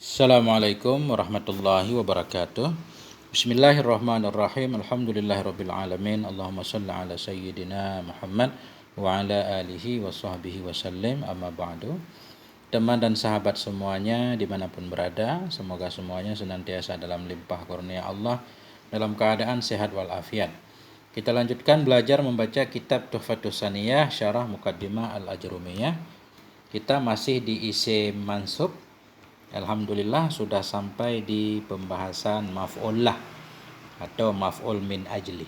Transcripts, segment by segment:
Assalamualaikum warahmatullahi wabarakatuh. Bismillahirrahmanirrahim. Alhamdulillahirabbil alamin. Allahumma shalli ala sayyidina Muhammad wa ala alihi wa sahbihi wasallim. Amma ba'du. Teman dan sahabat semuanya dimanapun berada, semoga semuanya senantiasa dalam limpah kurnia Allah, dalam keadaan sehat walafiat. Kita lanjutkan belajar membaca kitab Tuhfatus Saniyah Syarah Muqaddimah Al-Ajrumiyah. Kita masih di isim mansub. Alhamdulillah sudah sampai di pembahasan maf'ul lah atau maf'ul min ajli.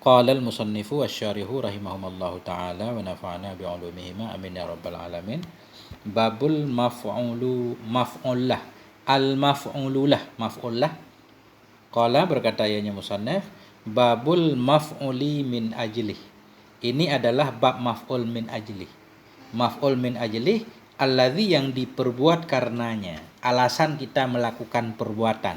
Qala al-musannifu wasyarihu rahimahumallahu ta'ala wa nafa'ana bi'ulumihima amin ya rabbal alamin. Babul maf'ullah al-maf'ululah maf'ullah. Qala berkata ianya musannif, babul maf'uli min ajli. Ini adalah bab maf'ul min ajli. Maf'ul min ajli alladzi yang diperbuat karenanya. Alasan kita melakukan perbuatan.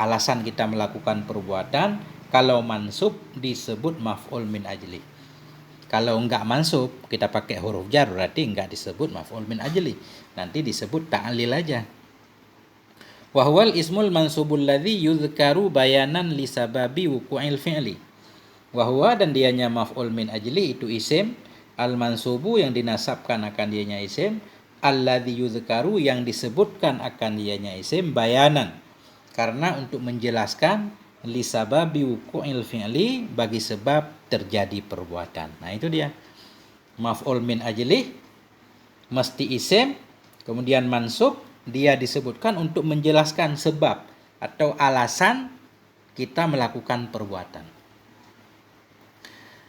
Alasan kita melakukan perbuatan, kalau mansub disebut maf'ul min ajli. Kalau enggak mansub, kita pakai huruf jar, berarti enggak disebut maf'ul min ajli. Nanti disebut ta'lil aja. Wa huwal ismul mansubul ladzi yuzkaru bayanan li sababi wuqu'il fi'li. Wa huwa, dan dianya maf'ul min ajli itu isim, al-mansubu yang dinasabkan akan dianya isim, alladzi yuzkaru yang disebutkan akan dianya isim, bayanan karena untuk menjelaskan, li sababi wuqu'il fi'li bagi sebab terjadi perbuatan. Nah itu dia. Maf'ul min ajli mesti isim, kemudian mansub, dia disebutkan untuk menjelaskan sebab atau alasan kita melakukan perbuatan.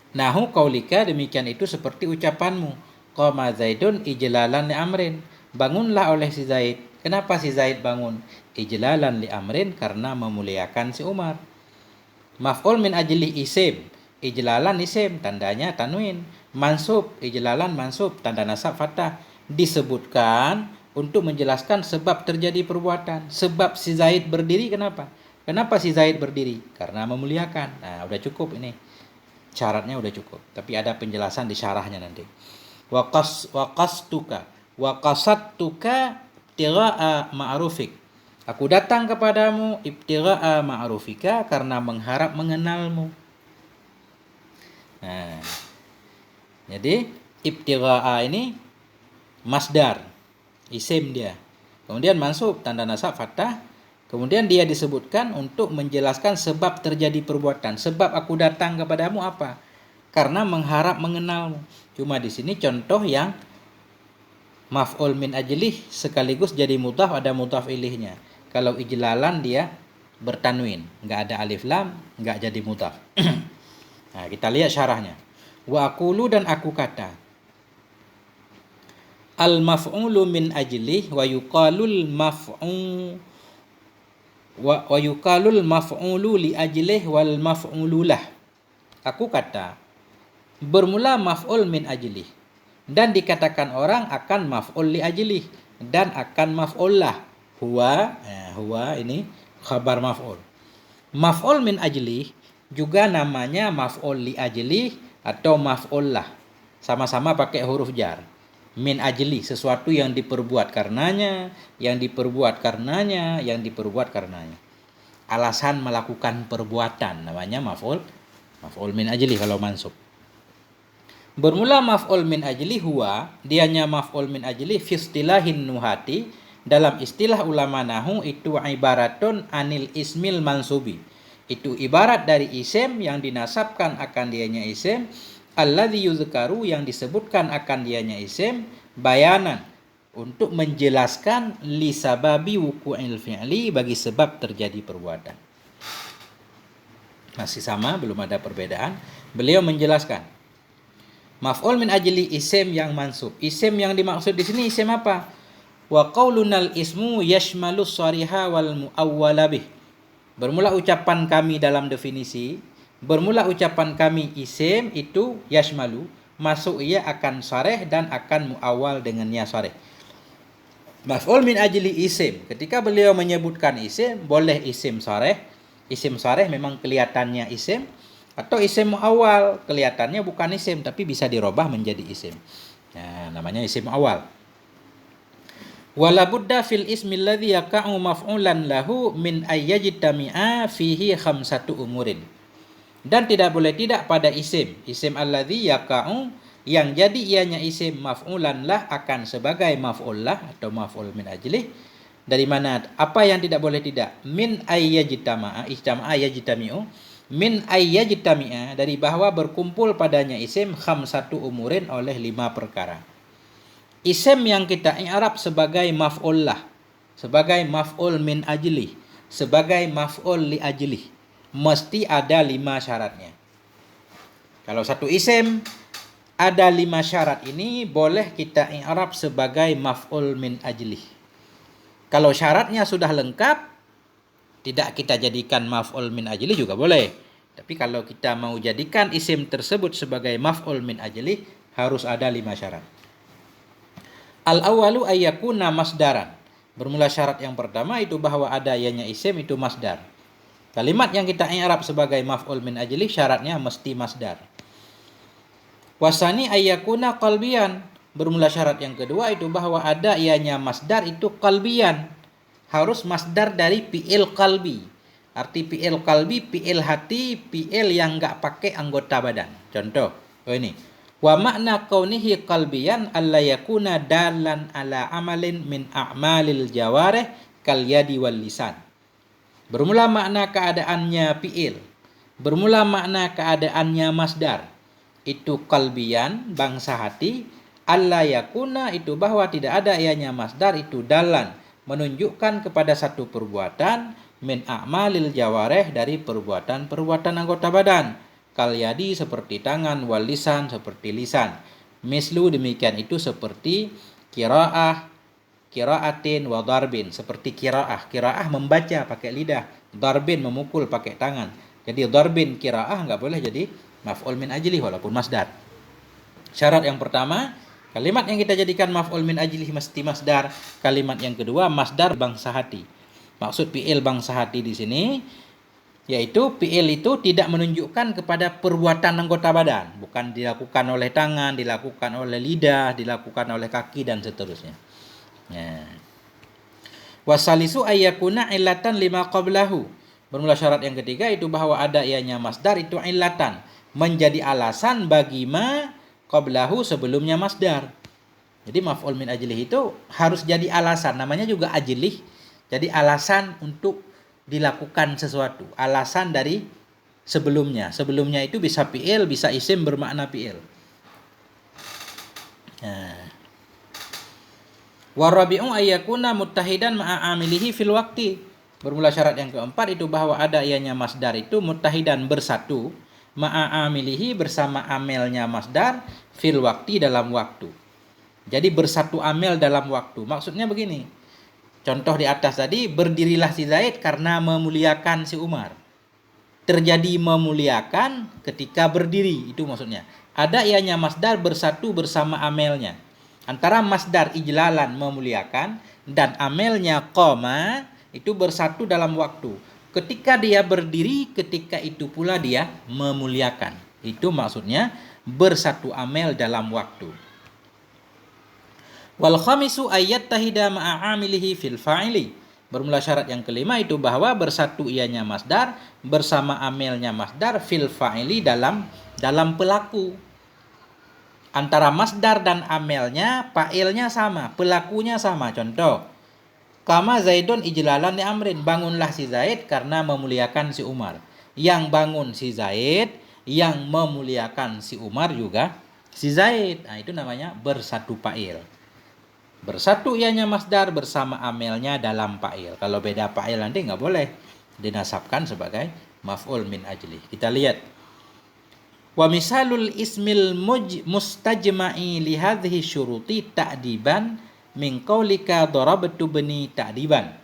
Nahu qaulika, demikian itu seperti ucapanmu, qama Zaidun ijlalan li amrin, bangunlah oleh si Zaid. Kenapa si Zaid bangun? Ijlalan li amrin, karena memuliakan si Umar. Maf'ul min ajli isim, ijlalan isim, tandanya tanwin. Mansub, ijlalan mansub, tanda nasab fathah. Disebutkan untuk menjelaskan sebab terjadi perbuatan. Sebab si Zaid berdiri, kenapa? Kenapa si Zaid berdiri? Karena memuliakan. Nah, udah cukup ini. Syaratnya udah cukup, tapi ada penjelasan di syarahnya nanti. Wa qasatuka ibtigha'a ma'rufik. Aku datang kepadamu ibtigha'a ma'rufika, karena mengharap mengenalmu. Nah, jadi ibtigha'a ini masdar, isim dia. Kemudian mansub, tanda nasab fathah. Kemudian dia disebutkan untuk menjelaskan sebab terjadi perbuatan. Sebab aku datang kepadamu apa? Karena mengharap mengenalmu. Cuma di sini contoh yang maf'ul min ajlih sekaligus jadi mudhaf, ada mudhaf ilihnya. Kalau ijlalan dia bertanwin, enggak ada alif lam, enggak jadi mudhaf. Nah, kita lihat syarahnya. Wa aqulu, dan aku kata. Al maf'ulu min ajlih wa yuqalul maf'ulu li ajlih wal maf'ululah. Aku kata, bermula maf'ul min ajlih, dan dikatakan orang akan maf'ul li ajlih dan akan maf'ullah. Huwa ini khabar maf'ul. Maf'ul min ajlih juga namanya maf'ul li ajlih atau maf'ullah. Sama-sama pakai huruf jar. Min ajli, sesuatu yang diperbuat karenanya, yang diperbuat karenanya, yang diperbuat karenanya. Alasan melakukan perbuatan namanya maf'ul min ajli kalau mansub. Bermula maf'ul min ajli huwa, dianya maf'ul min ajli fi istilahin nuhati, dalam istilah ulama nahu itu ibaratun anil ismil mansubi. Itu ibarat dari isim yang dinasabkan akan dianya isim, alladzi yuzkaru yang disebutkan akan dianya isim, bayanan untuk menjelaskan li sababi wuqu'il fi'li bagi sebab terjadi perbuatan. Masih sama, belum ada perbedaan. Beliau menjelaskan maf'ul min ajli isim yang mansub. Isim yang dimaksud di sini isim apa? Wa qaulunal ismu yashmalu shariha wal muawwala bih. Bermula ucapan kami dalam definisi, bermula ucapan kami isim itu yashmalu, masuk ia akan sareh dan akan muawwal dengannya sareh. Maf'ul min ajli isim, ketika beliau menyebutkan isim, boleh isim sareh. Isim sareh memang kelihatannya isim, atau isim muawwal, kelihatannya bukan isim tapi bisa dirubah menjadi isim. Nah, namanya isim awal. Wala budda fil ismi alladhi yaqa'u maf'ulan lahu min ayyajtami'a fihi khamsatu umurin. Dan tidak boleh tidak pada isim alladhi yaqa'u yang jadi ianya isim maf'ulan lah akan sebagai maf'ul lah atau maf'ul min ajlih. Dari mana apa yang tidak boleh tidak? Min ayyajtama'a ijtama'a yajtami'u min ayyajtami'a dari bahwa berkumpul padanya isim khamsatu umurin oleh 5 perkara. Isim yang kita i'rab sebagai maf'ul lah, sebagai maf'ul min ajlih, sebagai maf'ul li ajlih, mesti ada 5 syaratnya. Kalau satu isim ada 5 syarat ini boleh kita i'rab sebagai maf'ul min ajlih. Kalau syaratnya sudah lengkap, tidak kita jadikan maf'ul min ajlih juga boleh. Tapi kalau kita mau jadikan isim tersebut sebagai maf'ul min ajlih, harus ada 5 syarat. Al-awwalu ayyakuna masdaran. Bermula syarat yang pertama itu bahwa ada ianya isim itu masdar. Kalimat yang kita i'rab sebagai maf'ul min ajlih syaratnya mesti masdar. Wasani ayyakuna qalbiyan. Bermula syarat yang kedua itu bahwa ada ianya masdar itu qalbiyan. Harus masdar dari fi'il qalbi. Arti fi'il qalbi, fi'il hati, fi'il yang enggak pakai anggota badan. Contoh, ini. Wa makna kaunihi qalbiyan alla yakuna dalan ala amalin min a'malil jawarih kal yadi wal lisan. Bermula makna keadaannya fi'il. Bermula makna keadaannya masdar. Itu qalbiyan, bangsa hati. Alla yakuna itu bahwa tidak ada ianya masdar itu dalan. Menunjukkan kepada satu perbuatan min a'malil jawarih dari perbuatan-perbuatan anggota badan. Kal yadi seperti tangan, wal lisan seperti lisan. Mislu demikian itu seperti qiraah, qiraatin wa darbin, seperti qiraah membaca pakai lidah, darbin memukul pakai tangan. Jadi darbin qiraah enggak boleh jadi maf'ul min ajlih walaupun masdar. Syarat yang pertama, kalimat yang kita jadikan maf'ul min ajlih mesti masdar. Kalimat yang kedua masdar bangsa hati. Maksud fi'il bangsa hati di sini yaitu fi'il itu tidak menunjukkan kepada perbuatan anggota badan, bukan dilakukan oleh tangan, dilakukan oleh lidah, dilakukan oleh kaki dan seterusnya. Wasalisu ayyakuna illatan lima qablahu. Bermula syarat yang ketiga itu bahwa ada ianya masdar itu illatan, menjadi alasan bagi ma qablahu sebelumnya masdar. Jadi maf'ul min ajlih itu harus jadi alasan, namanya juga ajlih. Jadi alasan untuk dilakukan sesuatu, alasan dari sebelumnya. Sebelumnya itu bisa fi'il, bisa isim bermakna fi'il. Warabi'u ayyakuna muttahidan ma'a amilihi fil waqti. Bermula syarat yang keempat itu bahwa ada ianya masdar itu muttahidan bersatu ma'a amilihi bersama amelnya masdar fil waqti dalam waktu. Jadi bersatu amel dalam waktu. Maksudnya begini. Contoh di atas tadi, berdirilah si Zaid karena memuliakan si Umar. Terjadi memuliakan ketika berdiri, itu maksudnya. Ada ianya masdar bersatu bersama amelnya. Antara masdar ijlalan memuliakan dan amelnya qoma itu bersatu dalam waktu. Ketika dia berdiri, ketika itu pula dia memuliakan. Itu maksudnya bersatu amel dalam waktu. Wal khamisu ayyattahida ma'a amilihi fil fa'ili. Bermula syarat yang kelima itu bahwa bersatu ianya masdar bersama amelnya masdar fil fa'ili dalam pelaku. Antara masdar dan amelnya, fa'ilnya sama, pelakunya sama. Contoh, kama Zaidun ijlalan li amrin, bangunlah si Zaid karena memuliakan si Umar. Yang bangun si Zaid, yang memuliakan si Umar juga si Zaid. Nah, itu namanya bersatu fa'il. Bersatu ianya masdar bersama amelnya dalam fa'il. Kalau beda fa'il nanti nggak boleh dinasabkan sebagai maf'ul min ajlih. Kita lihat. Wa misalul ismil mustajma'i li hadhihi syuruti ta'diban min qaulika darabtu bani ta'diban.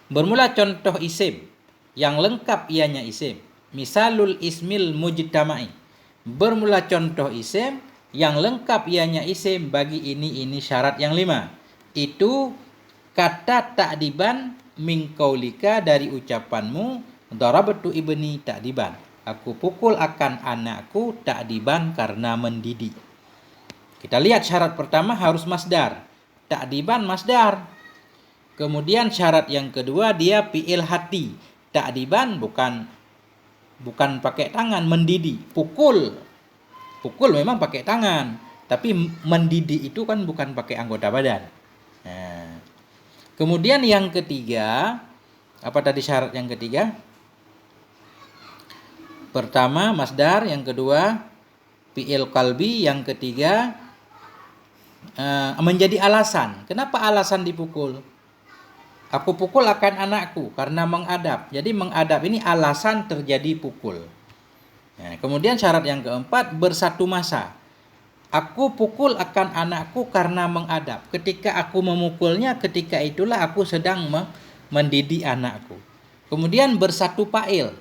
Bermula contoh isim yang lengkap ianya isim. Misalul ismil mujtama'i. Bermula contoh isim yang lengkap ianya isim bagi ini syarat yang 5. Itu kata ta'diban min qaulika dari ucapanmu darabtu ibni ta'diban. Aku pukul akan anakku ta'diban karena mendidik. Kita lihat syarat pertama harus masdar. ta'diban masdar. Kemudian syarat yang kedua dia fi'il hati. Ta'diban bukan pakai tangan, mendidik. Pukul memang pakai tangan, tapi mendidik itu kan bukan pakai anggota badan. Nah, kemudian yang ketiga, apa tadi syarat yang ketiga? Pertama masdar, yang kedua fi'il qalbi, yang ketiga menjadi alasan. Kenapa alasan dipukul? Aku pukul akan anakku karena mengadap. Jadi mengadap ini alasan terjadi pukul. Nah, kemudian syarat yang keempat bersatu masa. Aku pukul akan anakku karena mengadap. Ketika aku memukulnya, ketika itulah aku sedang mendidik anakku. Kemudian bersatu fa'il.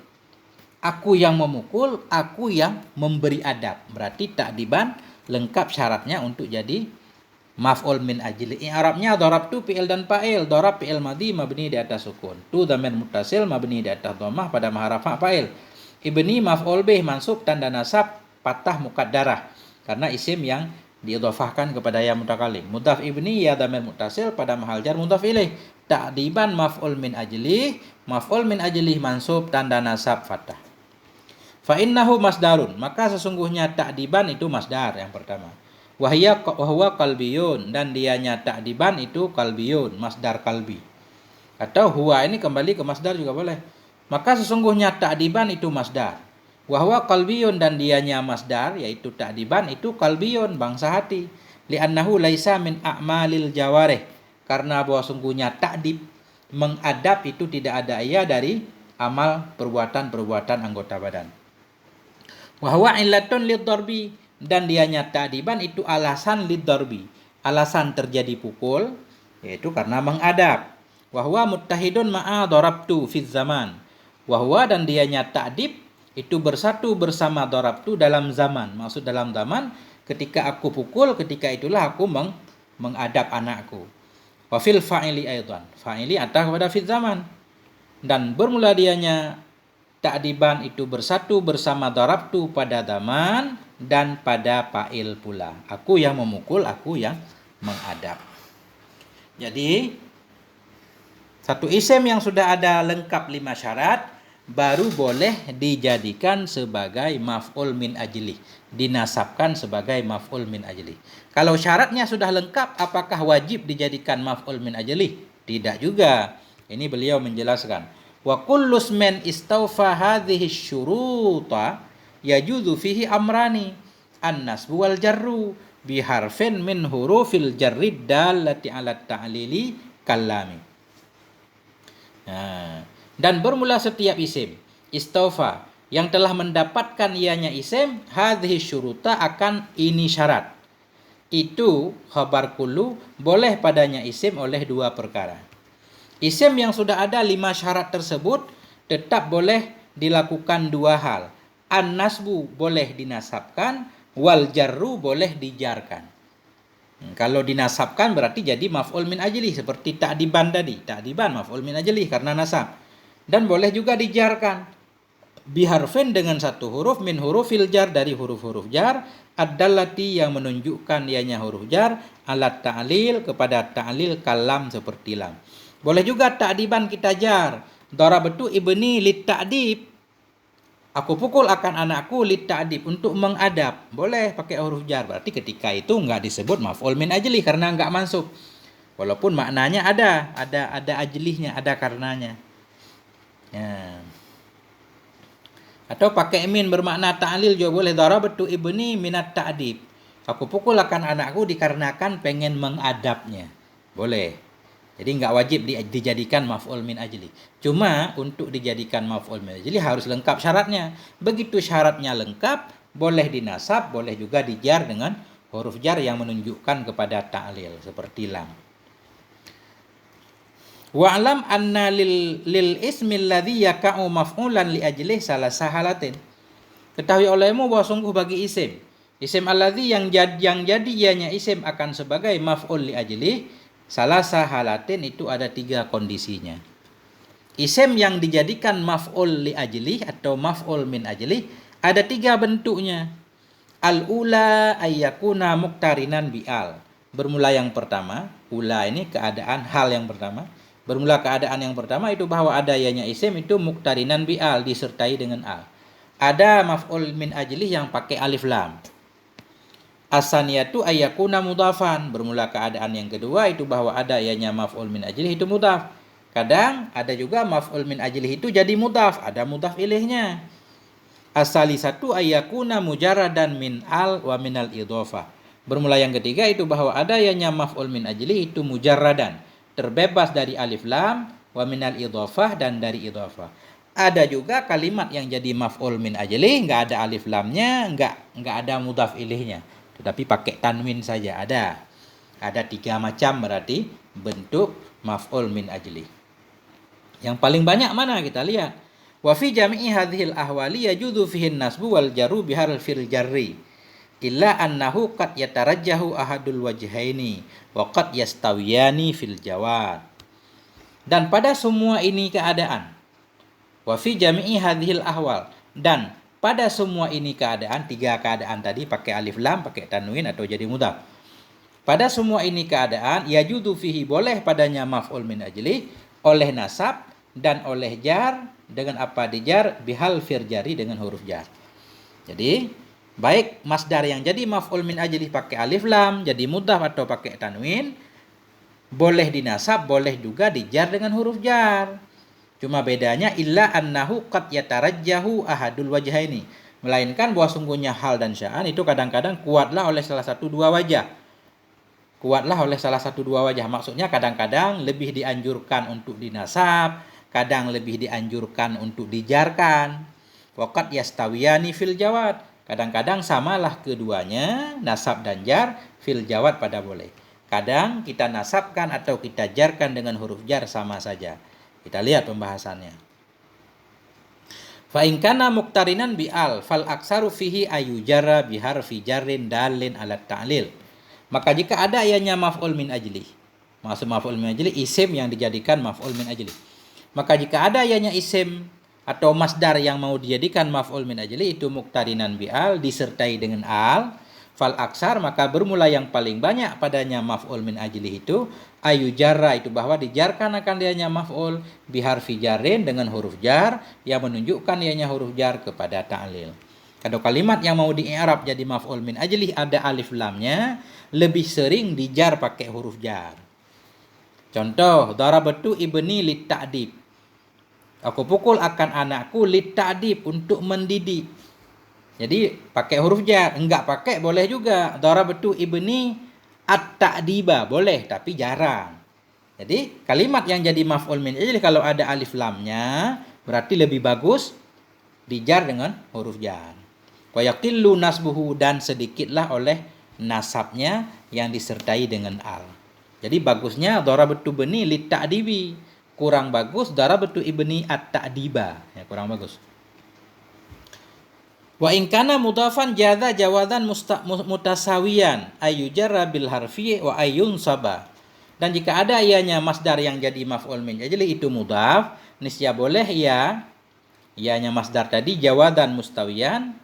Aku yang memukul, aku yang memberi adab. Berarti ta'diban lengkap syaratnya untuk jadi maf'ul min ajli. I'rabnya darabtu fi'il dan fa'il. Darab fi'il madhi mabni di atas sukun. Tu dhamir muttasil mabni di atas dhammah pada maharafa fa'il. Ibni maf'ul bih mansub tanda nasab patah muqaddarah karena isim yang diidhafahkan kepada ya mutakalim. Mudhaf ibni ya dhamir muttasil pada mahal jar mudhaf ilaih. Ta'diban maf'ul min ajli mansub tanda nasab fathah. Fa innahu masdarun, maka sesungguhnya ta'diban itu masdar yang pertama. Wa huwa qalbiyun, dan dianya ta'diban itu qalbiyun, masdar qalbi. Atau huwa ini kembali ke masdar juga boleh. Maka sesungguhnya ta'diban itu masdar. Wa huwa qalbiyun, dan dianya masdar yaitu ta'diban itu qalbiyun, bangsa hati. Li'annahu laisa min a'malil jawarih, karena bahwa sungguhnya ta'dib mengadab itu tidak ada ia dari amal perbuatan anggota badan. Wa huwa illatun liddarbi, dan dianya ta'diban itu alasan liddarbi, alasan terjadi pukul yaitu karena mengadab. Wa huwa muttahidun ma'a darabtu fi zaman. Wa huwa, dan dianya ta'dib itu bersatu bersama darabtu dalam zaman. Maksud dalam zaman ketika aku pukul, ketika itulah aku mengadab anakku. Wa fil fa'ili aidan, fa'ili atah kepada fi zaman. Dan bermula dianya ta'diban itu bersatu bersama darabtu pada zaman dan pada fa'il pula. Aku yang memukul, aku yang mengadab. Jadi satu isim yang sudah ada lengkap 5 syarat baru boleh dijadikan sebagai maf'ul min ajli, dinasabkan sebagai maf'ul min ajli. Kalau syaratnya sudah lengkap, apakah wajib dijadikan maf'ul min ajli? Tidak juga. Ini beliau menjelaskan. Wa kullu ismin istawfa hadhihi syuruta yajuzu fihi amrani an-nasbu wal jarru bi harfin min hurufil jarri dallati ala ta'lili kalami. Nah, dan bermula setiap isim istawfa yang telah mendapatkan ianya isim hadhihi syuruta akan ini syarat. Itu khabar kullu boleh padanya isim oleh 2 perkara. Isim yang sudah ada 5 syarat tersebut tetap boleh dilakukan 2 hal. An-nasbu boleh dinasabkan, wal jarru boleh dijarkan. Kalau dinasabkan berarti jadi maf'ul min ajli, seperti ta'diban tadi. Ta'diban maf'ul min ajli karena nasab. Dan boleh juga dijarkan. Biharfin dengan 1 huruf min hurufil jar, dari huruf-huruf jar. Ad-dallati yang menunjukkan ianya huruf jar. Alat ta'lil kepada ta'lil kalam seperti lam. Boleh juga ta'diban kita jar. Darabtu ibni lit ta'dib. Aku pukul akan anakku lit ta'dib, untuk mengadab. Boleh pakai huruf jar. Berarti ketika itu enggak disebut maf'ul min ajli karena enggak mansub. Walaupun maknanya ada ajlihnya, ada karenanya. Ya. Atau pakai min bermakna ta'lil juga boleh. Darabtu ibni minat ta'dib. Aku pukul akan anakku dikarenakan pengen mengadabnya. Boleh. Jadi enggak wajib dijadikan maf'ul min ajli. Cuma untuk dijadikan maf'ul min ajli harus lengkap syaratnya. Begitu syaratnya lengkap, boleh dinasab, boleh juga dijar dengan huruf jar yang menunjukkan kepada ta'lil seperti lam. Wa'lam anna lil ismi alladhi yaka'u maf'ulan li ajli salasa halatin. Ketahui olehmu bahwa sungguh bagi isim alladhi yang jadi ianya isim akan sebagai maf'ul li ajli, salasa halatin itu ada 3 kondisinya. Isim yang dijadikan maf'ul li ajli atau maf'ul min ajli ada 3 bentuknya. Al-ula ayyakuna muqtarinan bi'al. bermula yang pertama, ula ini keadaan hal yang pertama. Bermula keadaan yang pertama itu bahwa ada ianya isim itu muqtarinan bi al, disertai dengan al. Ada maf'ul min ajlih yang pakai alif lam. Asaniyatu ayyakuna mudhafan. Bermula keadaan yang kedua itu bahwa ada ianya maf'ul min ajlih itu mudhaf. Kadang ada juga maf'ul min ajlih itu jadi mudhaf, ada mudhaf ilaihnya. Asalisatu ayyakuna mujarradan min al wa minal idhofah. Bermula yang ketiga itu bahwa ada ianya maf'ul min ajlih itu mujarradan, terbebas dari alif lam, wa minal idhofah, dan dari idhofah. Ada juga kalimat yang jadi maf'ul min ajlih enggak ada alif lamnya, enggak ada mudhaf ilaihnya, tetapi pakai tanwin saja. Ada 3 macam berarti bentuk maf'ul min ajlih. Yang paling banyak mana kita lihat? Wa fi jami'i hadhil ahwali yajuzu fihi nasbu wal jarru bihal fil jarri illa annahu qad yatarajjahu ahadul wajhaini wa qad yastawiyani fil jawad. Dan pada semua ini keadaan, wa fi jami'i hadhil ahwal, dan pada semua ini keadaan, 3 keadaan tadi pakai alif lam, pakai tanwin atau jadi mudhaf. Pada semua ini keadaan yajuzu fihi, boleh padanya maf'ul min ajlih oleh nasab dan oleh jar. Dengan apa dijar? Bihal fil jari, dengan huruf jar. Jadi baik masdar yang jadi maf'ul min ajlih pakai alif lam, jadi mudhaf atau pakai tanwin, boleh dinasab, boleh juga dijar dengan huruf jar. Cuma bedanya illa annahu qad yatarajjahu ahadul wajhaini, melainkan bahwa sungguhnya hal dan sya'an itu kadang-kadang kuatlah oleh salah satu dua wajah. Maksudnya kadang-kadang lebih dianjurkan untuk dinasab, kadang lebih dianjurkan untuk dijarkan. Waqad yastawiyani fil jawad, kadang-kadang samalah keduanya, nasab dan jar, fil jawad pada boleh. Kadang kita nasabkan atau kita jarkan dengan huruf jar sama saja. Kita lihat pembahasannya. Fa in kana muqtarinan bi al fal aksaru fihi ayujara bi harfi jarrin dalin ala ta'lil. Maka jika ada ianya maf'ul min ajlih, maksud maf'ul min ajlih isim yang dijadikan maf'ul min ajlih. Maka jika ada ianya isim atau masdar yang mau dijadikan maf'ul min ajlih itu muqtarinan bi al, disertai dengan al, fal aksar, maka bermula yang paling banyak padanya maf'ul min ajlih itu ayujarra, itu bahwa dijarkan akan dianya maf'ul biharfi jarrin, dengan huruf jar yang menunjukkan ianya huruf jar kepada ta'lil. Kalau kalimat yang mau di-i'rab jadi maf'ul min ajlih ada alif lamnya, lebih sering dijar pakai huruf jar. Contoh, darabtu ibni litta'dib. Aku pukul akan anakku litta'dib, untuk mendidik. Jadi pakai huruf jar. Enggak pakai boleh juga. Darabtu ibni at-ta'diba boleh, tapi jarang. Jadi kalimat yang jadi maf'ul min ajlih kalau ada alif lamnya berarti lebih bagus dijar dengan huruf jar. Wa yaqillu nasbuhu, dan sedikitlah oleh nasabnya yang disertai dengan al. Jadi bagusnya darabtu ibni litta'dibi, kurang bagus darabtu ibni at-ta'diba, ya kurang bagus. Wa in kana mudhafan jadza jawadan mutasawiyan ayyujarra bil harfi wa ayyunsaba. Dan jika ada ianya masdar yang jadi maf'ul min ajlih itu mudhaf, niscaya boleh ianya masdar tadi jawadan mustawiyan.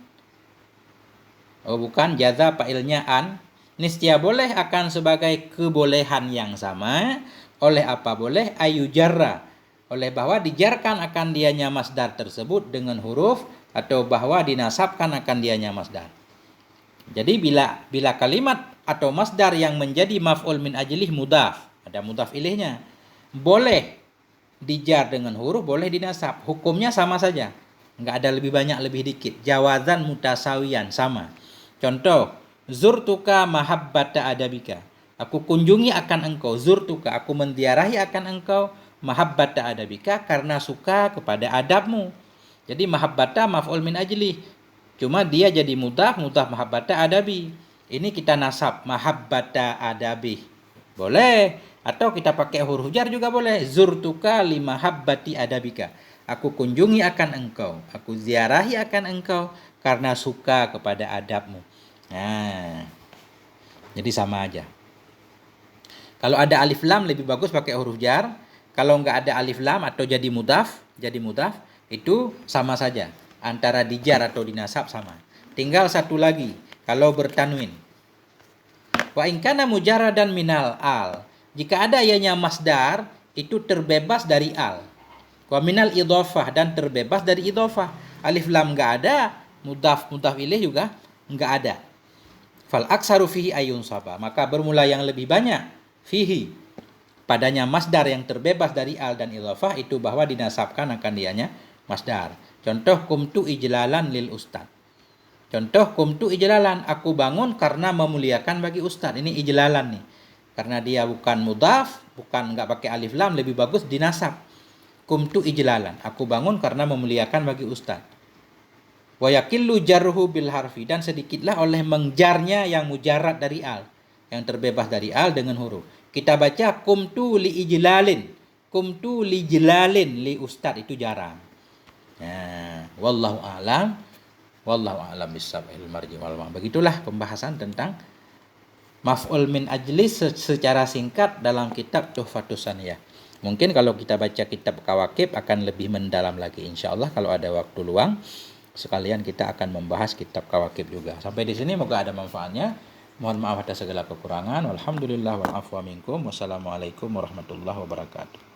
Oh bukan, jadza fa'ilnya an. Niscaya boleh akan sebagai kebolehan yang sama. Oleh apa boleh? Ayyujarra, oleh bahwa dijarkan akan dianya masdar tersebut dengan huruf, atau bahwa dinasabkan akan dianya masdar. Jadi bila kalimat atau masdar yang menjadi maf'ul min ajlih mudhaf, ada mudhaf ilaihnya, boleh dijar dengan huruf, boleh dinasab. Hukumnya sama saja, enggak ada lebih banyak lebih dikit. Jawazan mutasawiyan, sama. Contoh, zurtuka mahabbata adabika. Aku kunjungi akan engkau, zurtuka, aku menziarahi akan engkau, mahabbata adabika, karena suka kepada adabmu. Jadi mahabbata maf'ul min ajlih, cuma dia jadi mudhaf mahabbata adabi. Ini kita nasab mahabbata adabi, boleh. Atau kita pakai huruf jar juga boleh. Zurtuka li mahabbati adabika, aku kunjungi akan engkau, aku ziarahi akan engkau karena suka kepada adabmu. Nah, jadi sama aja. Kalau ada alif lam lebih bagus pakai huruf jar. Kalau enggak ada alif lam atau jadi mudhaf itu sama saja, antara dijar atau dinasab sama. Tinggal satu lagi, kalau bertanwin. Wa in kana mujarradan minal al. Jika ada ianya masdar, itu terbebas dari al. Wa minal idhofah, dan terbebas dari idhofah. Alif lam enggak ada, mudhaf ilaih juga enggak ada. Fal aksaru fihi ayun saba. Maka bermula yang lebih banyak fihi, padanya masdar yang terbebas dari al dan idhofah, itu bahwa dinasabkan akan dianya masdar. Contoh kumtu ijlalan lil ustad. Contoh kumtu ijlalan, aku bangun karena memuliakan bagi ustad. Ini ijlalan nih. Karena dia bukan mudhaf, bukan enggak pakai alif lam, lebih bagus dinasab. Kumtu ijlalan, aku bangun karena memuliakan bagi ustad. Wa yakillu jarruhu bil harfi, dan sedikitlah oleh mengjarnya yang mujarrad dari al, yang terbebas dari al dengan huruf. Kita baca kumtu li ijlalin, kumtu li jlalin li ustad, itu jarang. Nah, wallahu a'lam bissawab marji wal ma'ab. Begitulah pembahasan tentang maf'ul min ajli secara singkat dalam kitab Tuhfatus Saniyah. Mungkin kalau kita baca kitab Kawakib akan lebih mendalam lagi, insyaallah kalau ada waktu luang. Sekalian kita akan membahas kitab Kawakib juga. Sampai di sini moga ada manfaatnya. Mohon maaf atas segala kekurangan. Walhamdulillah wal afwa minkum. Wassalamualaikum warahmatullahi wabarakatuh.